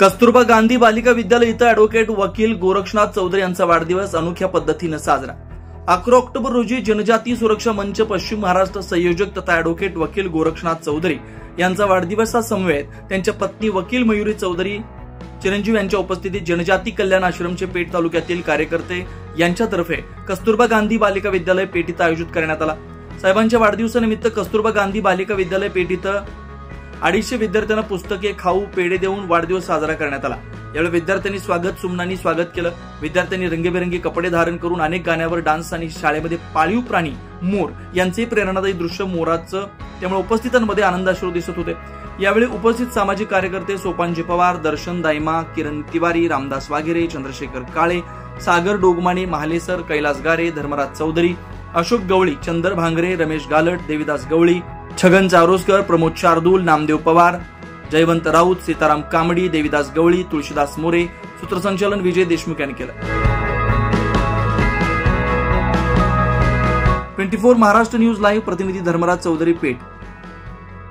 कस्तुरबा गांधी बालिका विद्यालय इथं ॲडव्होकेट वकील गोरक्षनाथ चौधरी यांचा वाढदिवस अनोख्या पद्धतीने साजरा। 11 ऑक्टोबर रोजी जनजाती सुरक्षा मंच पश्चिम महाराष्ट्र संयोजक तथा ॲडव्होकेट वकील गोरक्षनाथ चौधरी यांचा वाढदिवसासमवेत त्यांच्या पत्नी वकील मयुरी चौधरी चिरंजीव यांच्या उपस्थितीत जनजाती कल्याण आश्रमचे पेठ तालुक्यातील कार्यकर्ते यांच्यातर्फे कस्तुरबा गांधी बालिका विद्यालय पेठ इथं आयोजित करण्यात आला। साहेबांच्या वाढदिवसानिमित्त कस्तुरबा गांधी बालिका विद्यालय पेठ इथं 250 विद्यार्थ्यांना पुस्तके, खाऊ, पेढे देऊन वाढदिवस साजरा करण्यात आला। यावेळी विद्यार्थ्यांनी सुमनांनी स्वागत केलं। विद्यार्थ्यांनी रंगीबेरंगी कपडे धारण करून अनेक गाण्यावर डान्स आणि शाळेमध्ये पाळीव प्राणी मोर यांचे प्रेरणादायी दृश्य मोराचं त्यामुळे उपस्थितांमध्ये आनंदाश्रू दिसत होते। यावेळी उपस्थित सामाजिक कार्यकर्ते सोपानजी पवार, दर्शन दायमा, किरण तिवारी, रामदास वाघेरे, चंद्रशेखर काळे, सागर डोगमाणी, महालेसर, कैलास गारे, धर्मराज चौधरी, अशोक गवळी, चंदर भांगरे, रमेश गालट, देविदास गवळी, छगन चारोसकर, प्रमोद शार्दूल, नामदेव पवार, जयवंत राऊत, सीताराम कामडी, देविदास गवळी, तुळशीदास मोरे, सूत्रसंचालन विजय देशमुख यांनी केलं। 24 महाराष्ट्र न्यूज लाईव्ह प्रतिनिधी धर्मराज चौधरी पेठ।